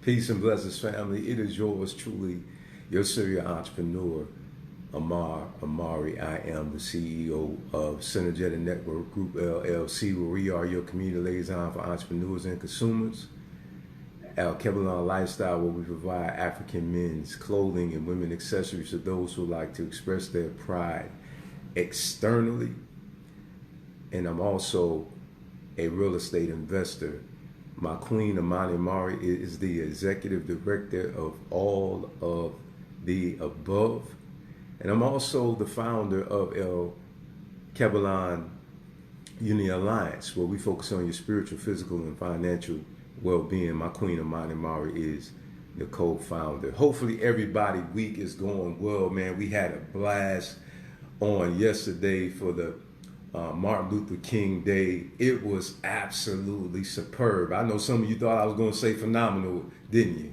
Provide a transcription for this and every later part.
Peace and blessings, family. It is yours truly, your serial entrepreneur, Amari. I am the CEO of Synergetic Network Group LLC, where we are your community liaison for entrepreneurs and consumers. Al Kebelon Lifestyle, where we provide African men's clothing and women accessories to those who like to express their pride externally. And I'm also a real estate investor. My queen, Amani Amari, is the executive director of all of the above. And I'm also the founder of El Kebelon Uni Alliance, where we focus on your spiritual, physical, and financial well-being. My queen, Amani Amari, is the co-founder. Hopefully everybody week is going well, man. We had a blast on yesterday for the Martin Luther King Day. It was absolutely superb. I know some of you thought I was going to say phenomenal, didn't you?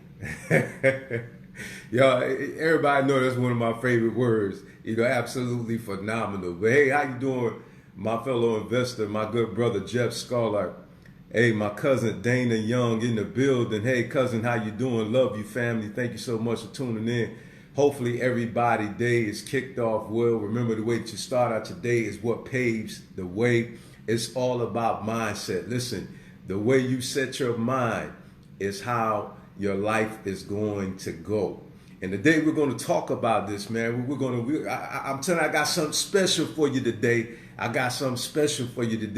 Y'all, everybody know that's one of my favorite words. Absolutely phenomenal. But hey, how you doing, my fellow investor, my good brother Jeff Scarlett? Hey, my cousin Dana Young in the building. Hey, cousin, how you doing? Love you, family. Thank you so much for tuning in. Hopefully everybody's day is kicked off well. Remember, the way that you start out your day is what paves the way. It's all about mindset. Listen, the way you set your mind is how your life is going to go. And today we're going to talk about this, man. I'm telling you, I got something special for you today.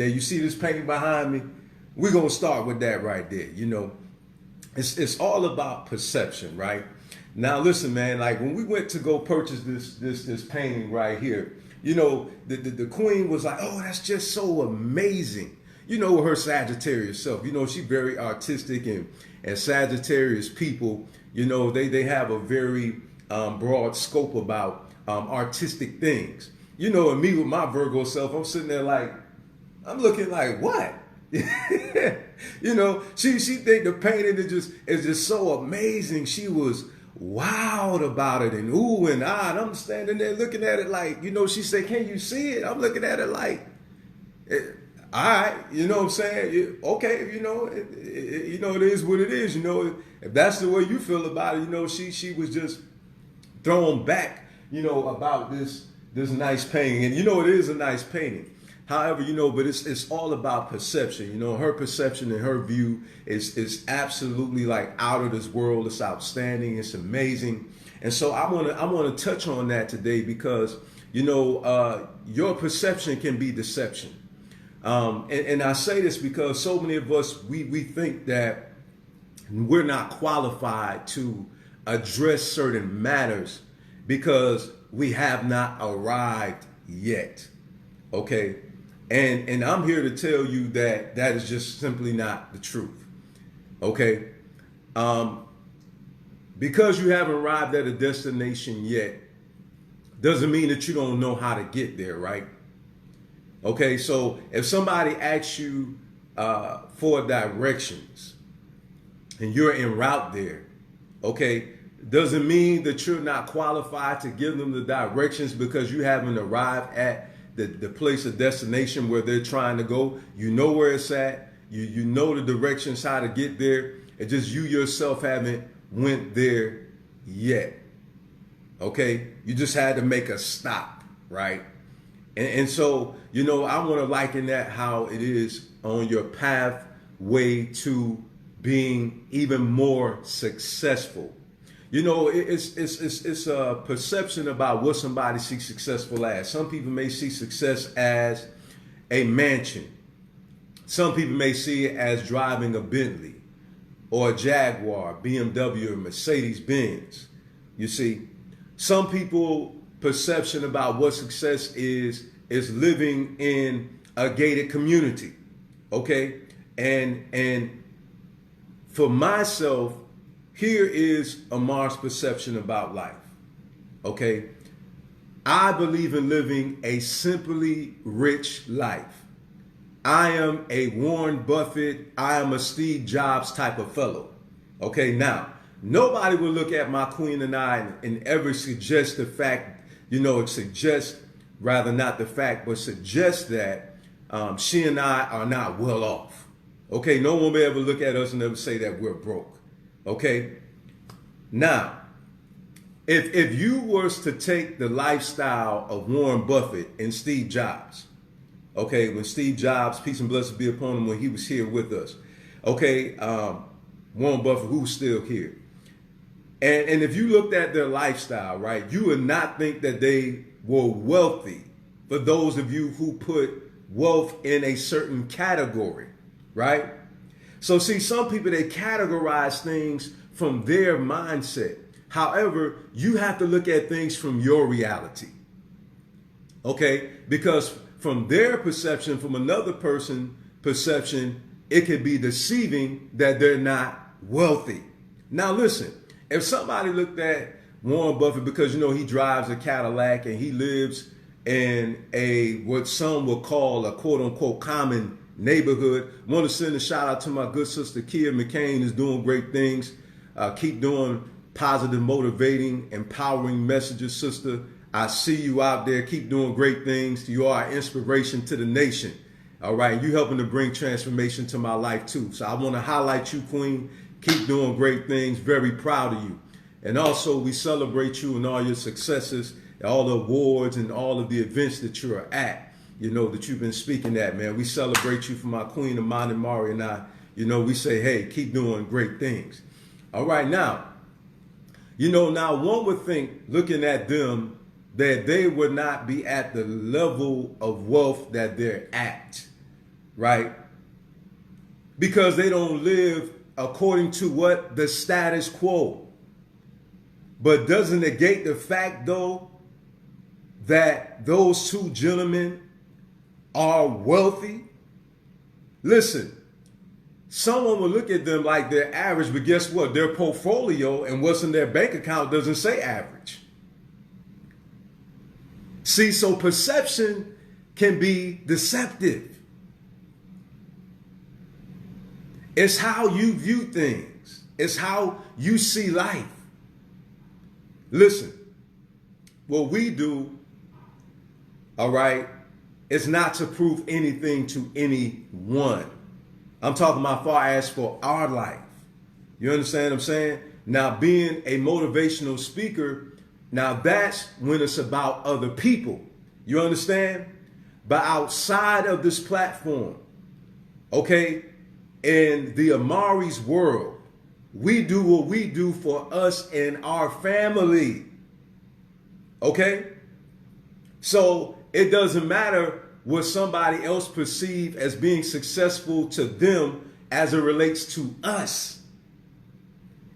You see this painting behind me? We're going to start with that right there. It's all about perception, right? Now, listen, man, like when we went to go purchase this painting right here, the queen was like, oh, that's just so amazing. Her Sagittarius self, she's very artistic, and Sagittarius people, they have a very broad scope about artistic things. And me with my Virgo self, I'm sitting there like, I'm looking like, what? She think the painting is just so amazing. She was wowed about it and ooh and ah, and I'm standing there looking at it like, she said, can you see it? I'm looking at it like, all right, you know what I'm saying? Okay, it is what it is. If that's the way you feel about it, she was just thrown back, about this nice painting. And it is a nice painting. However, but it's all about perception. Her perception and her view is absolutely like out of this world. It's outstanding. It's amazing. And so I want to touch on that today because, your perception can be deception. And I say this because so many of us, we think that we're not qualified to address certain matters because we have not arrived yet. Okay. And I'm here to tell you that is just simply not the truth. Okay. Because you haven't arrived at a destination yet, doesn't mean that you don't know how to get there, right? Okay. So if somebody asks you for directions and you're en route there, okay, doesn't mean that you're not qualified to give them the directions because you haven't arrived at the place of destination where they're trying to go. You know where it's at. You know the directions, how to get there. It's just you yourself haven't went there yet. Okay? You just had to make a stop, right? And so, I want to liken that how it is on your pathway to being even more successful. It's a perception about what somebody sees successful as. Some people may see success as a mansion. Some people may see it as driving a Bentley or a Jaguar, BMW, or Mercedes-Benz. You see, some people perception about what success is living in a gated community. Okay? And for myself, here is Amar's perception about life. Okay? I believe in living a simply rich life. I am a Warren Buffett, I am a Steve Jobs type of fellow. Okay, now, nobody will look at my queen and I and ever suggest the fact, suggest rather not the fact, but suggest that she and I are not well off. Okay, no one will ever look at us and ever say that we're broke. Okay. Now, if you was to take the lifestyle of Warren Buffett and Steve Jobs, okay, when Steve Jobs, peace and blessings be upon him, when he was here with us, okay, Warren Buffett, who's still here, and if you looked at their lifestyle, right, you would not think that they were wealthy. For those of you who put wealth in a certain category, right? So see, some people, they categorize things from their mindset. However, you have to look at things from your reality. Okay? Because from their perception, from another person's perception, it could be deceiving that they're not wealthy. Now listen, if somebody looked at Warren Buffett because, you know, he drives a Cadillac and he lives in a, what some would call a quote unquote common neighborhood, want to send a shout out to my good sister Kia McCain, is doing great things. Keep doing positive, motivating, empowering messages, sister. I see you out there. Keep doing great things. You are an inspiration to the nation. All right. You helping to bring transformation to my life too. So I want to highlight you, Queen. Keep doing great things. Very proud of you. And also we celebrate you and all your successes, all the awards and all of the events that you're at, you know, that you've been speaking at, man. We celebrate you for my Queen, Amani Mari, and I, you know, we say, hey, keep doing great things. All right. Now, you know, now one would think, looking at them, that they would not be at the level of wealth that they're at, right? Because they don't live according to what? The status quo. But doesn't negate the fact, though, that those two gentlemen are wealthy? Listen, someone will look at them like they're average, but guess what? Their portfolio and what's in their bank account doesn't say average. See, so perception can be deceptive. It's how you view things. It's how you see life. Listen, what we do, all right, is not to prove anything to anyone. I'm talking about far as for our life. You understand what I'm saying? Now, being a motivational speaker, now that's when it's about other people. You understand? But outside of this platform, okay, in the Amari's world, we do what we do for us and our family. Okay? So it doesn't matter what somebody else perceive as being successful to them as it relates to us.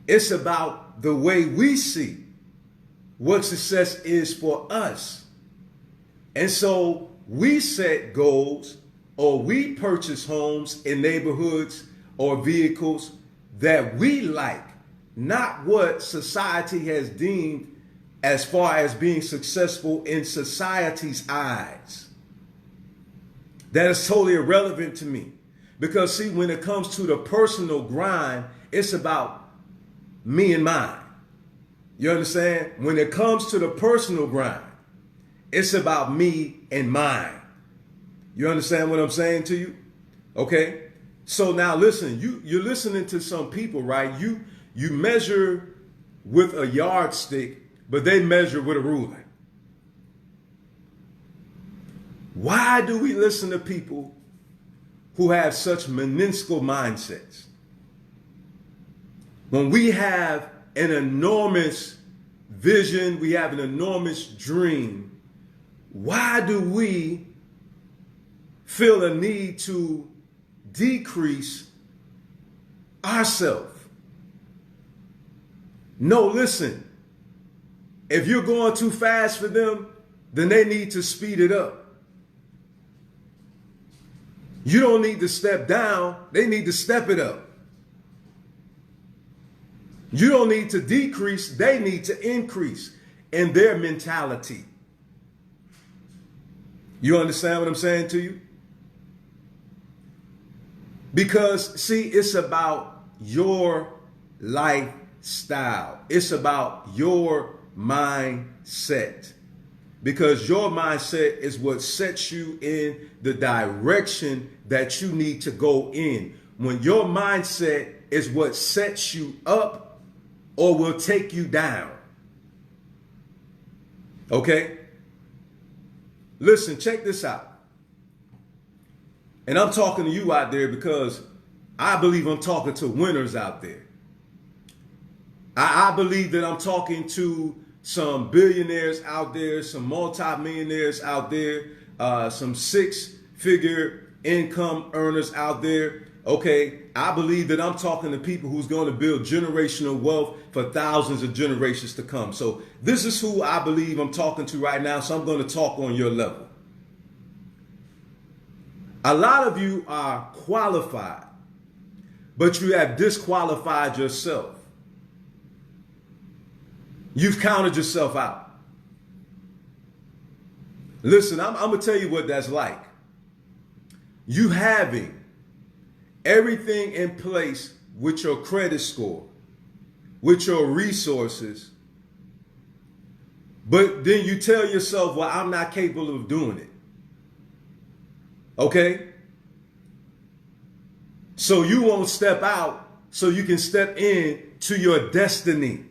It's about the way we see what success is for us. And so we set goals, or we purchase homes in neighborhoods or vehicles that we like, not what society has deemed as far as being successful in society's eyes. That is totally irrelevant to me. Because see, when it comes to the personal grind, it's about me and mine. You understand? When it comes to the personal grind, it's about me and mine. You understand what I'm saying to you? Okay? So now listen, you're listening to some people, right? You measure with a yardstick, but they measure with a ruler. Why do we listen to people who have such minuscule mindsets? When we have an enormous vision, we have an enormous dream, why do we feel a need to decrease ourselves? No, listen, if you're going too fast for them, then they need to speed it up. You don't need to step down, they need to step it up. You don't need to decrease, they need to increase in their mentality. You understand what I'm saying to you? Because, see, it's about your lifestyle. It's about your mindset. Because your mindset is what sets you in the direction that you need to go in. When your mindset is what sets you up or will take you down. Okay? Listen, check this out. And I'm talking to you out there because I believe I'm talking to winners out there. I believe that I'm talking to some billionaires out there, some multimillionaires out there, some six-figure income earners out there. Okay, I believe that I'm talking to people who's going to build generational wealth for thousands of generations to come. So this is who I believe I'm talking to right now. So I'm going to talk on your level. A lot of you are qualified, but you have disqualified yourself. You've counted yourself out. Listen, I'm going to tell you what that's like. You having everything in place with your credit score, with your resources, but then you tell yourself, well, I'm not capable of doing it. Okay? So you won't step out so you can step in to your destiny,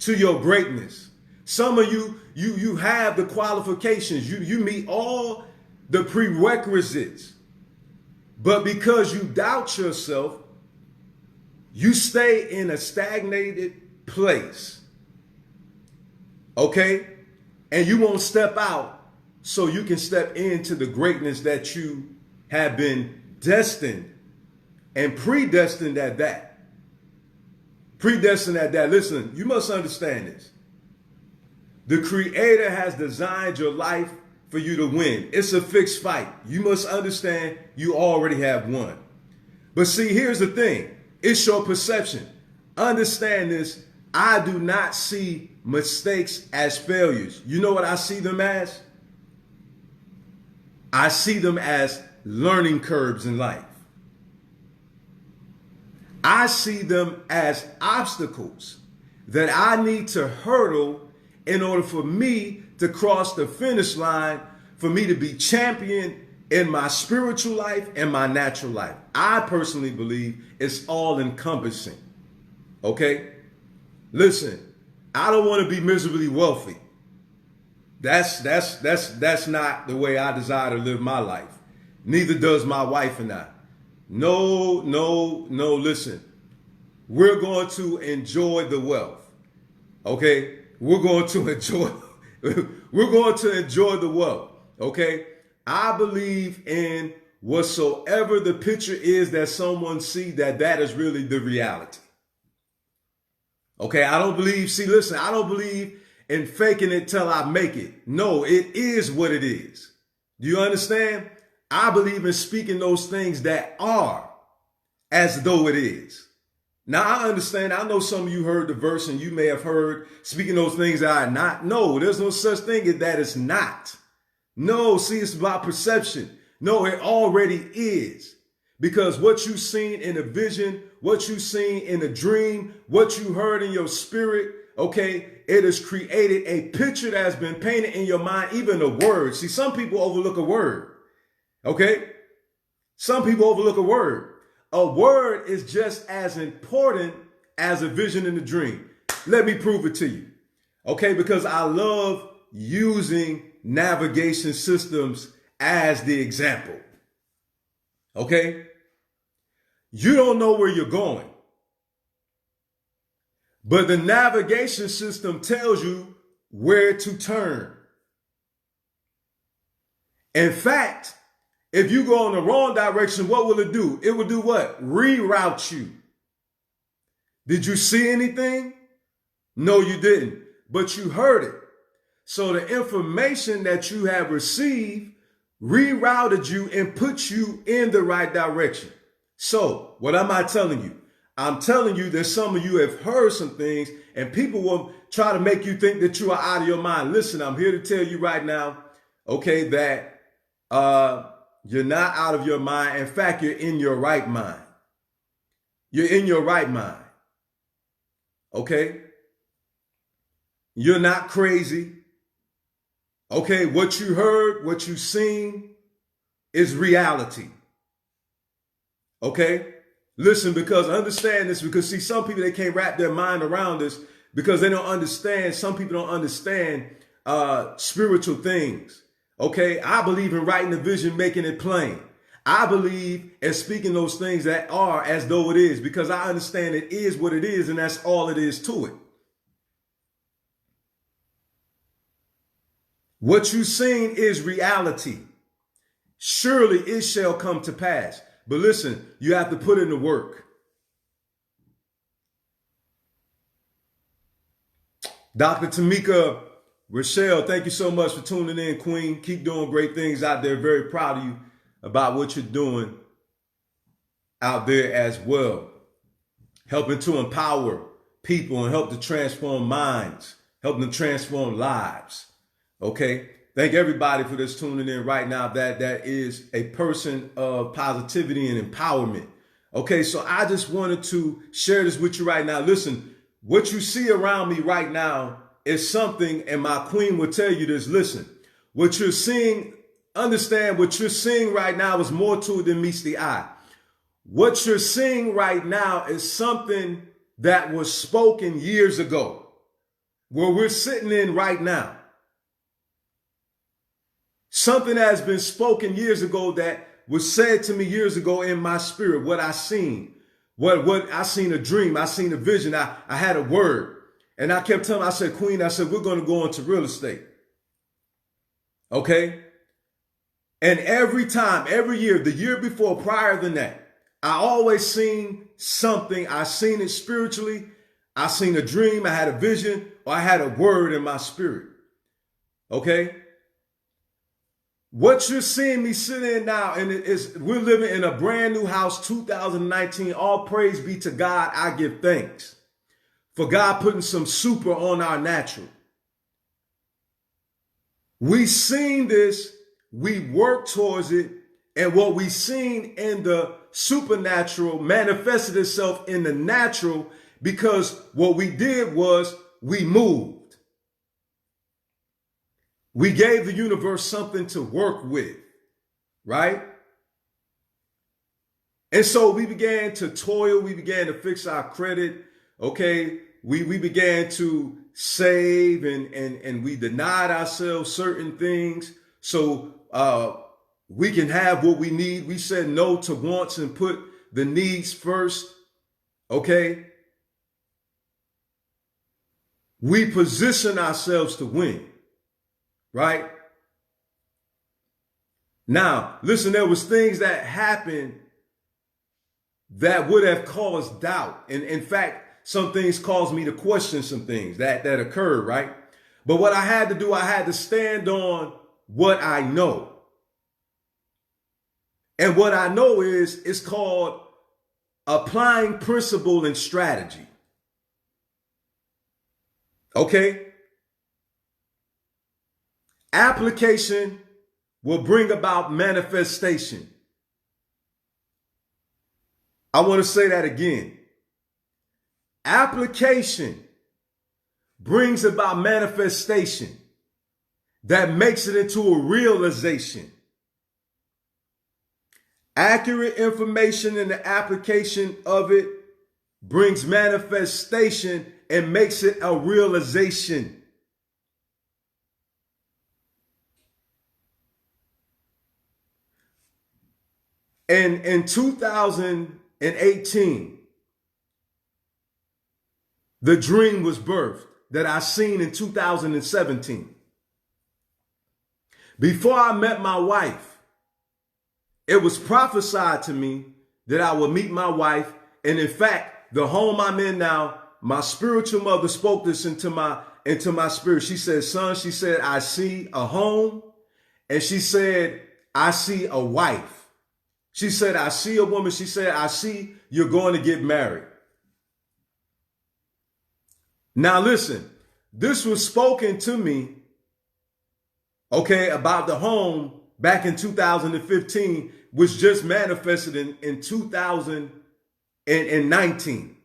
to your greatness. Some of you have the qualifications. You meet all the prerequisites. But because you doubt yourself, you stay in a stagnated place. Okay? And you won't step out so you can step into the greatness that you have been destined and predestined at that. Predestined at that. Listen, you must understand this. The Creator has designed your life for you to win. It's a fixed fight. You must understand you already have won. But see, here's the thing. It's your perception. Understand this. I do not see mistakes as failures. You know what I see them as? I see them as learning curves in life. I see them as obstacles that I need to hurdle in order for me to cross the finish line, for me to be champion in my spiritual life and my natural life. I personally believe it's all encompassing. Okay? Listen, I don't want to be miserably wealthy. That's not the way I desire to live my life. Neither does my wife and I. No, listen. We're going to enjoy the wealth. Okay? We're going to enjoy the wealth. Okay? I believe in whatsoever the picture is that someone sees, that is really the reality. Okay? I don't believe in faking it till I make it. No, it is what it is. Do you understand? I believe in speaking those things that are as though it is. Now, I understand. I know some of you heard the verse and you may have heard speaking those things that are not. No, there's no such thing as that it's not. No, see, it's about perception. No, it already is. Because what you've seen in a vision, what you've seen in a dream, what you heard in your spirit, okay, it has created a picture that has been painted in your mind, even a word. See, some people overlook a word. Okay? Some people overlook a word. A word is just as important as a vision in a dream. Let me prove it to you. Okay? Because I love using navigation systems as the example. Okay? You don't know where you're going. But the navigation system tells you where to turn. In fact, if you go in the wrong direction, what will it do? It will do what? Reroute you. Did you see anything? No, you didn't, but you heard it. So the information that you have received rerouted you and put you in the right direction. So what am I telling you? I'm telling you that some of you have heard some things and people will try to make you think that you are out of your mind. Listen, I'm here to tell you right now, okay, that you're not out of your mind. In fact, you're in your right mind. You're in your right mind. Okay? You're not crazy. Okay, what you heard, what you seen is reality. Okay? Listen, because understand this, because see, some people, they can't wrap their mind around this because they don't understand. Some people don't understand spiritual things. Okay. I believe in writing the vision, making it plain. I believe in speaking those things that are as though it is, because I understand it is what it is, and that's all it is to it. What you've seen is reality. Surely it shall come to pass. But listen, you have to put in the work. Dr. Tamika Rochelle, thank you so much for tuning in, Queen. Keep doing great things out there. Very proud of you about what you're doing out there as well. Helping to empower people and help to transform minds, helping to transform lives. Okay. Thank everybody for this tuning in right now. That is a person of positivity and empowerment. Okay. So I just wanted to share this with you right now. Listen, what you see around me right now is something, and my queen will tell you this. Listen, what you're seeing, understand what you're seeing right now is more to it than meets the eye. What you're seeing right now is something that was spoken years ago, where we're sitting in right now. Something that has been spoken years ago that was said to me years ago in my spirit, what I seen, what I seen a dream, I seen a vision, I had a word. And I kept telling, I said, Queen, I said, we're going to go into real estate. Okay. And every time, every year, the year before, prior than that, I always seen something. I seen it spiritually. I seen a dream. I had a vision, or I had a word in my spirit. Okay. What you're seeing me sit in now, and we're living in a brand new house, 2019. All praise be to God. I give thanks for God putting some super on our natural. We seen this, we worked towards it, and what we seen in the supernatural manifested itself in the natural, because what we did was we moved. We gave the universe something to work with, right? And so we began to toil. We began to fix our credit. Okay. We began to save and we denied ourselves certain things so we can have what we need. We said no to wants and put the needs first. Okay. We position ourselves to win. Right? Now, listen, there was things that happened that would have caused doubt. And in fact, some things caused me to question some things that occurred, right? But what I had to do, I had to stand on what I know. And what I know is, it's called applying principle and strategy. Okay? Application will bring about manifestation. I want to say that again. Application brings about manifestation that makes it into a realization. Accurate information in the application of it brings manifestation and makes it a realization. And in 2018, the dream was birthed that I seen in 2017. Before I met my wife, it was prophesied to me that I would meet my wife. And in fact, the home I'm in now, my spiritual mother spoke this into my spirit. She said, son, she said, I see a home. And she said, I see a wife. She said, I see a woman. She said, I see you're going to get married. Now, listen, this was spoken to me, okay, about the home back in 2015, which just manifested in 2019.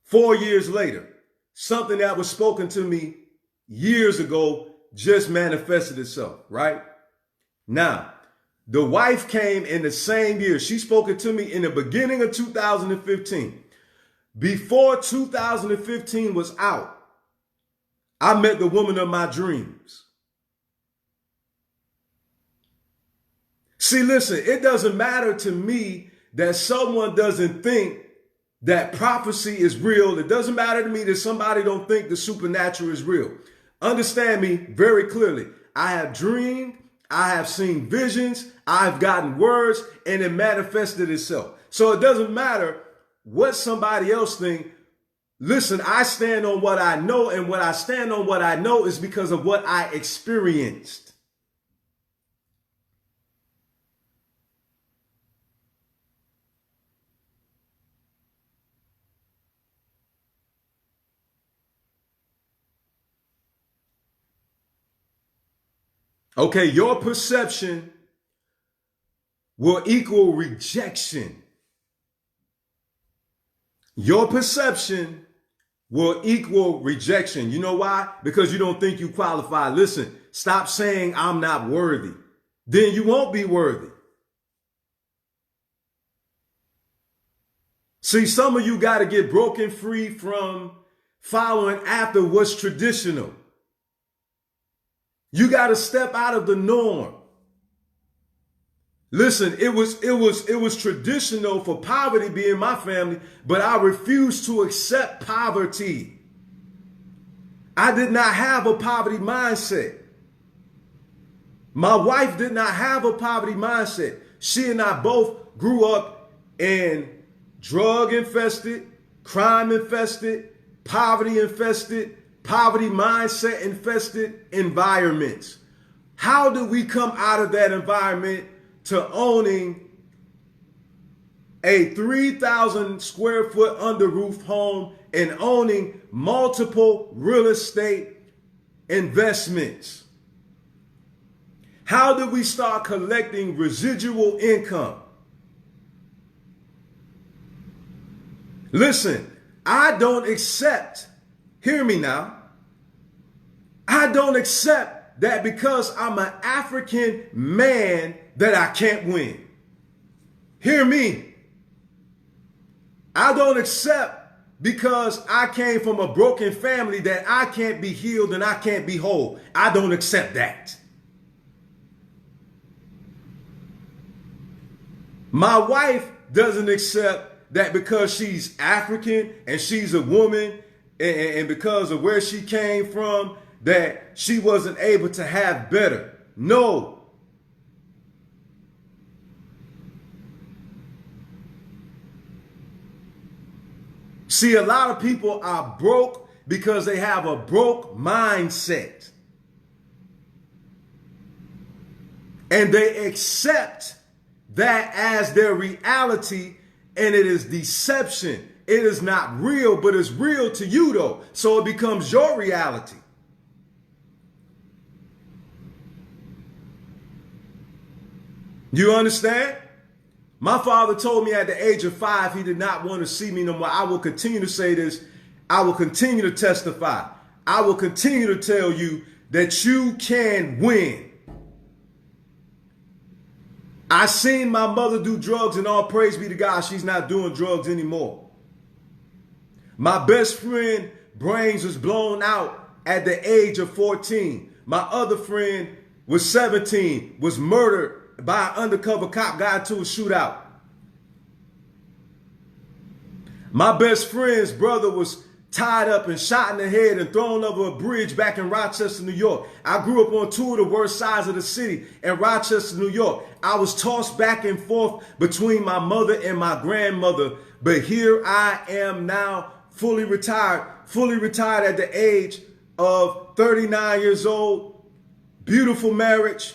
4 years later, something that was spoken to me years ago just manifested itself, right? Now, The wife came in the same year. She spoke it to me in the beginning of 2015. Before 2015 was out, I met the woman of my dreams. See, listen, it doesn't matter to me that someone doesn't think that prophecy is real. It doesn't matter to me that somebody don't think the supernatural is real. Understand me very clearly. I have dreamed, I have seen visions, I've gotten words, and it manifested itself. So it doesn't matter what somebody else thinks. Listen, I stand on what I know, and when I stand on what I know is because of what I experienced. Okay, your perception will equal rejection. Your perception will equal rejection. You know why? Because you don't think you qualify. Listen, stop saying I'm not worthy. Then you won't be worthy. See, some of you got to get broken free from following after what's traditional. You got to step out of the norm. Listen, it was traditional for poverty to be in my family, but I refused to accept poverty. I did not have a poverty mindset. My wife did not have a poverty mindset. She and I both grew up in drug infested, crime infested, poverty infested, poverty mindset infested environments. How do we come out of that environment to owning a 3,000 square foot under roof home and owning multiple real estate investments? How do we start collecting residual income? Listen, I don't accept, hear me now, I don't accept that because I'm an African man that I can't win. Hear me. I don't accept because I came from a broken family that I can't be healed and I can't be whole. I don't accept that. My wife doesn't accept that because she's African and she's a woman and because of where she came from, that she wasn't able to have better. No. See, a lot of people are broke because they have a broke mindset. And they accept that as their reality, and it is deception. It is not real, but it's real to you though. So it becomes your reality. You understand? My father told me at the age of 5 he did not want to see me no more. I will continue to say this. I will continue to testify. I will continue to tell you that you can win. I seen my mother do drugs, and all praise be to God, she's not doing drugs anymore. My best friend brains was blown out at the age of 14. My other friend was 17, was murdered by an undercover cop, got into a shootout. My best friend's brother was tied up and shot in the head and thrown over a bridge back in Rochester, New York. I grew up on two of the worst sides of the city in Rochester, New York. I was tossed back and forth between my mother and my grandmother. But here I am now, fully retired at the age of 39 years old. Beautiful marriage.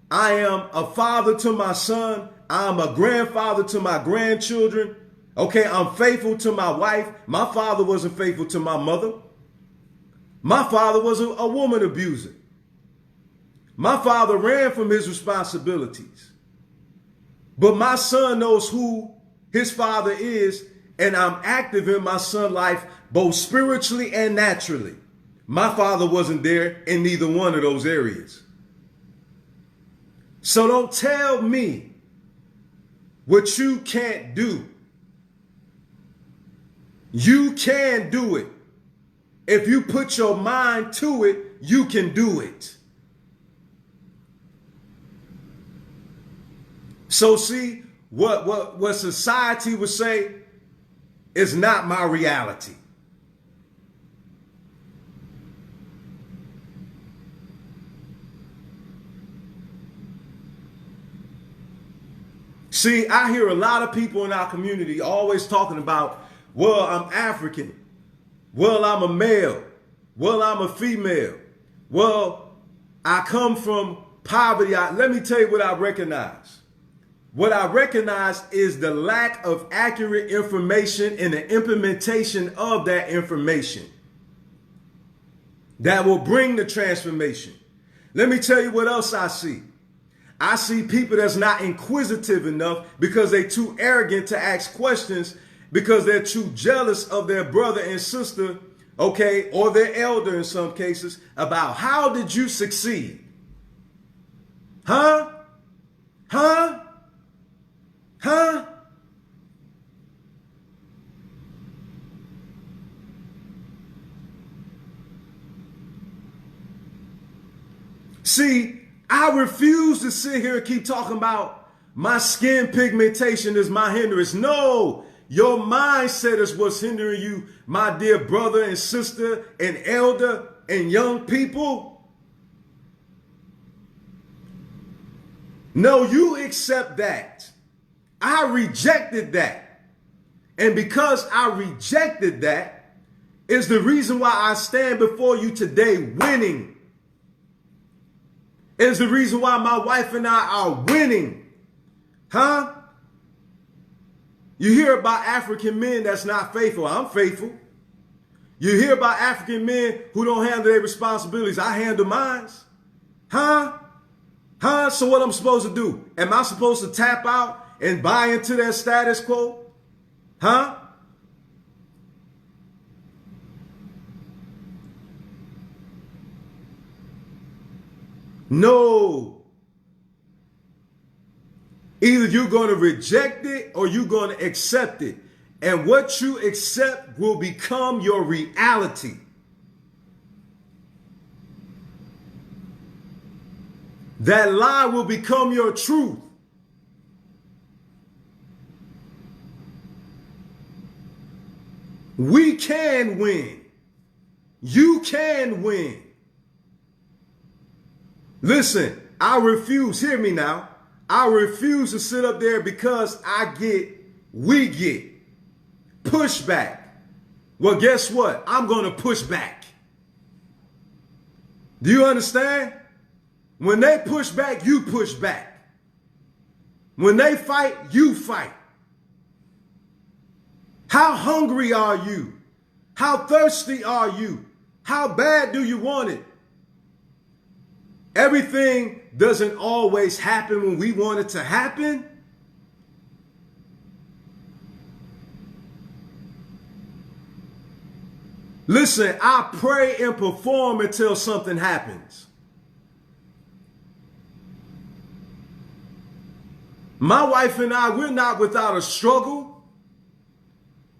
I am a father to my son. I'm a grandfather to my grandchildren. Okay, I'm faithful to my wife. My father wasn't faithful to my mother. My father was a woman abuser. My father ran from his responsibilities. But my son knows who his father is, and I'm active in my son's life, both spiritually and naturally. My father wasn't there in neither one of those areas. So don't tell me what you can't do. You can do it. If you put your mind to it, you can do it. So see, what society would say is not my reality. See, I hear a lot of people in our community always talking about, well, I'm African. Well, I'm a male. Well, I'm a female. Well, I come from poverty. Let me tell you what I recognize. What I recognize is the lack of accurate information and the implementation of that information that will bring the transformation. Let me tell you what else I see. I see people that's not inquisitive enough because they're too arrogant to ask questions, because they're too jealous of their brother and sister, okay, or their elder in some cases, about how did you succeed? Huh? Huh? Huh? See, I refuse to sit here and keep talking about my skin pigmentation is my hindrance. No, your mindset is what's hindering you, my dear brother and sister and elder and young people. No, you accept that. I rejected that. And because I rejected that is the reason why I stand before you today winning. Is the reason why my wife and I are winning. Huh? You hear about African men that's not faithful. I'm faithful. You hear about African men who don't handle their responsibilities. I handle mine. Huh? Huh? So what I'm supposed to do? Am I supposed to tap out and buy into that status quo? Huh? No. Either you're going to reject it or you're going to accept it. And what you accept will become your reality. That lie will become your truth. We can win. You can win. Listen, I refuse, hear me now. I refuse to sit up there because we get pushback. Well, guess what? I'm going to push back. Do you understand? When they push back, you push back. When they fight, you fight. How hungry are you? How thirsty are you? How bad do you want it? Everything doesn't always happen when we want it to happen. Listen, I pray and perform until something happens. My wife and I, we're not without a struggle.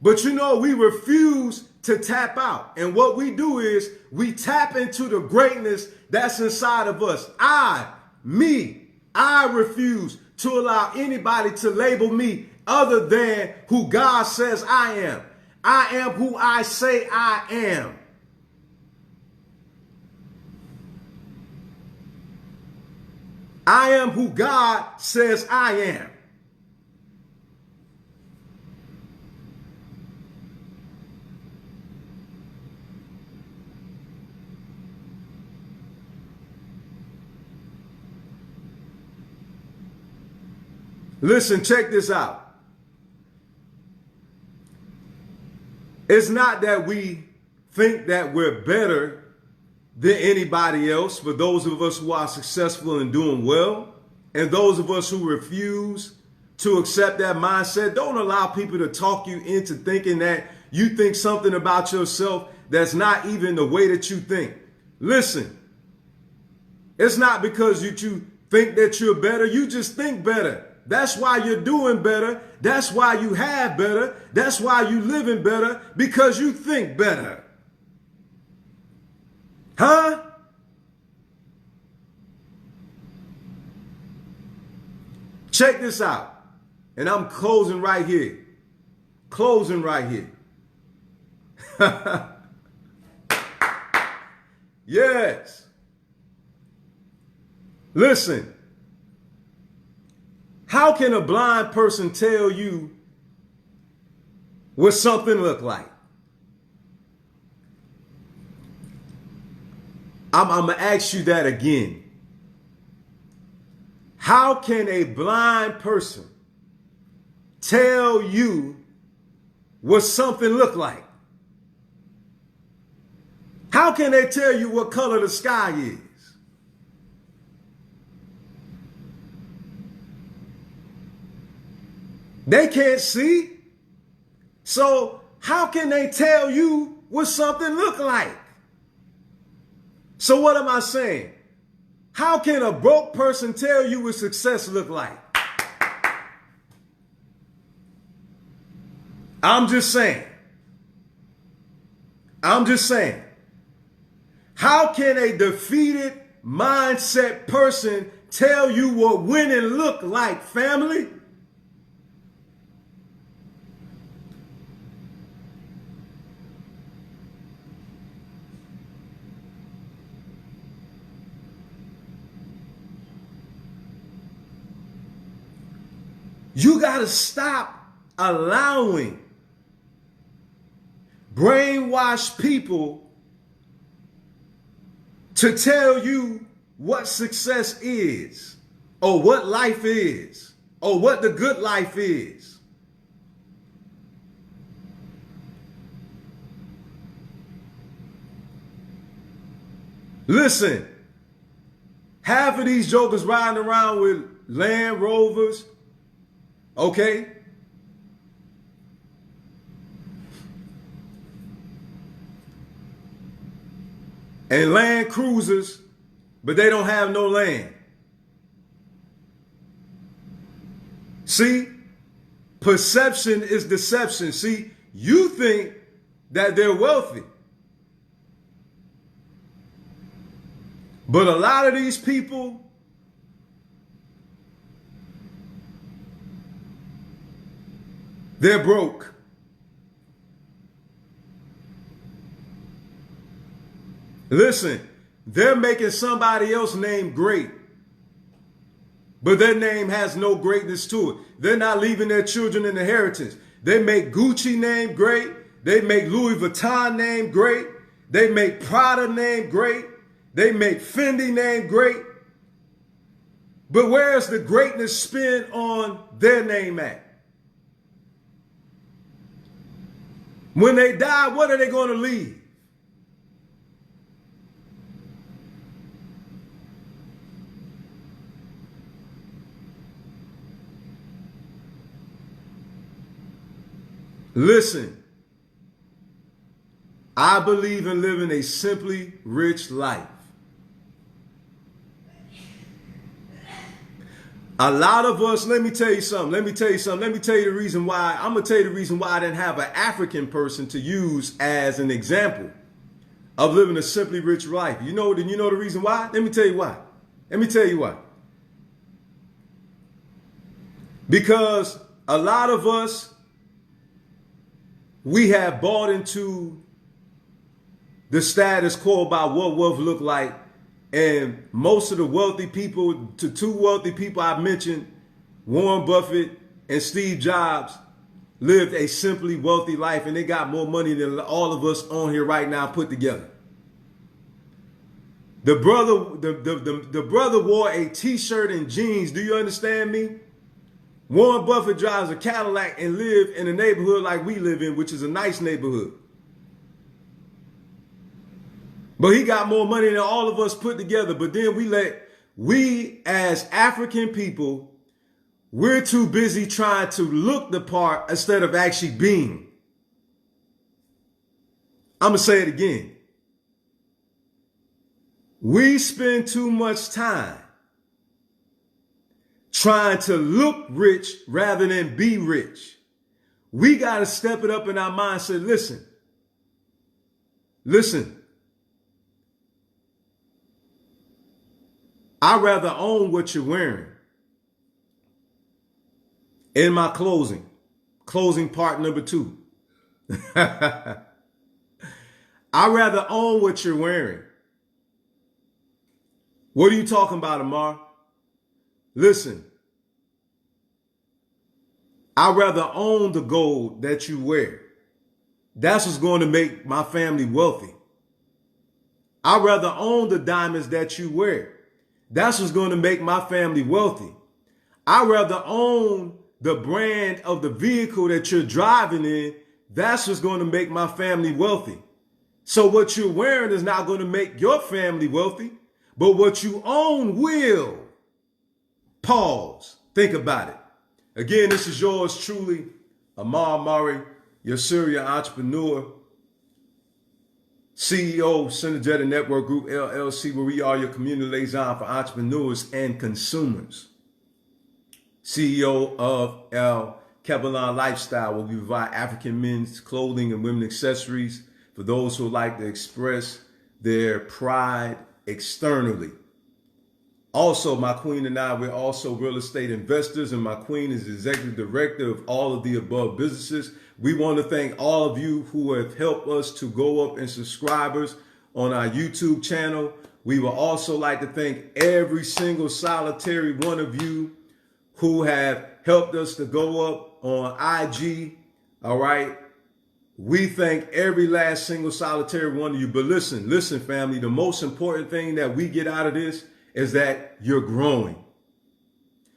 But you know, we refuse to tap out. And what we do is we tap into the greatness that's inside of us. I refuse to allow anybody to label me other than who God says I am. I am who I say I am. I am who God says I am. Listen, check this out. It's not that we think that we're better than anybody else, for those of us who are successful and doing well, and those of us who refuse to accept that mindset. Don't allow people to talk you into thinking that you think something about yourself that's not even the way that you think. Listen, it's not because think that you're better. You just think better. That's why you're doing better. That's why you have better. That's why you living better, because you think better. Huh? Check this out. And I'm closing right here. Closing right here. Yes. Listen. How can a blind person tell you what something look like? I'm going to ask you that again. How can a blind person tell you what something look like? How can they tell you what color the sky is? They can't see. So how can they tell you what something look like? So what am I saying? How can a broke person tell you what success look like? I'm just saying. I'm just saying. How can a defeated mindset person tell you what winning look like, family? You got to stop allowing brainwashed people to tell you what success is, or what life is, or what the good life is. Listen, half of these jokers riding around with Land Rovers, okay? And Land Cruisers, but they don't have no land. See, perception is deception. See, you think that they're wealthy. But a lot of these people, they're broke. Listen, they're making somebody else's name great, but their name has no greatness to it. They're not leaving their children an inheritance. They make Gucci name great. They make Louis Vuitton name great. They make Prada name great. They make Fendi name great. But where's the greatness spent on their name at? When they die, what are they going to leave? Listen, I believe in living a simply rich life. A lot of us, let me tell you something. Let me tell you the reason why. I'm going to tell you the reason why I didn't have an African person to use as an example of living a simply rich life. You know the reason why? Let me tell you why. Let me tell you why. Because a lot of us, we have bought into the status quo about what wealth look like. And most of the wealthy people, to two wealthy people I've mentioned, Warren Buffett and Steve Jobs, lived a simply wealthy life, and they got more money than all of us on here right now put together. The brother wore a t-shirt and jeans. Do you understand me? Warren Buffett drives a Cadillac and lives in a neighborhood like we live in, which is a nice neighborhood. But he got more money than all of us put together. But then we as African people, we're too busy trying to look the part instead of actually being. I'm going to say it again. We spend too much time trying to look rich rather than be rich. We got to step it up in our mind. Say, listen, I'd rather own what you're wearing. In my closing part number 2. I'd rather own what you're wearing. What are you talking about, Amar? Listen, I'd rather own the gold that you wear. That's what's going to make my family wealthy. I'd rather own the diamonds that you wear. That's what's going to make my family wealthy. I'd rather own the brand of the vehicle that you're driving in. That's what's going to make my family wealthy. So what you're wearing is not going to make your family wealthy, but what you own will. Pause. Think about it. Again, this is yours truly, Amar Murray, your serial entrepreneur, CEO of Synergetic Network Group LLC, where we are your community liaison for entrepreneurs and consumers. CEO of El Kebelon Lifestyle, where we provide African men's clothing and women accessories for those who like to express their pride externally. Also, my queen and I, we're also real estate investors, and my queen is executive director of all of the above businesses. We want to thank all of you who have helped us to go up in subscribers on our YouTube channel. We would also like to thank every single solitary one of you who have helped us to go up on IG. All right. We thank every last single solitary one of you. But listen, family, the most important thing that we get out of this is that you're growing.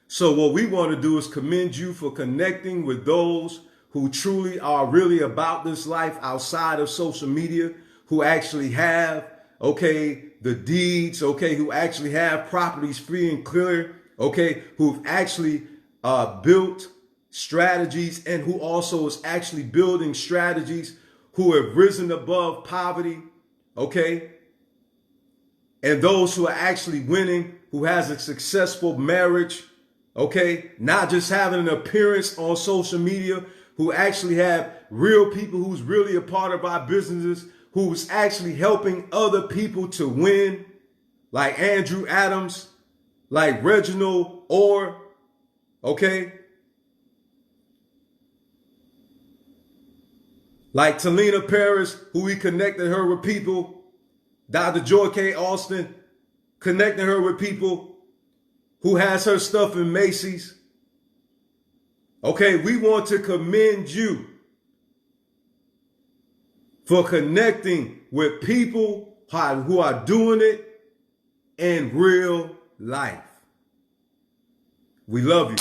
So what we want to do is commend you for connecting with those who truly are really about this life outside of social media, who actually have, the deeds, who actually have properties free and clear, who've actually built strategies, and who also is actually building strategies, who have risen above poverty, and those who are actually winning, who has a successful marriage, not just having an appearance on social media, who actually have real people who's really a part of our businesses, who's actually helping other people to win, like Andrew Adams, like Reginald Orr, like Talina Paris, who we connected her with people, Dr. Joy K. Austin, connecting her with people, who has her stuff in Macy's. We want to commend you for connecting with people who are doing it in real life. We love you.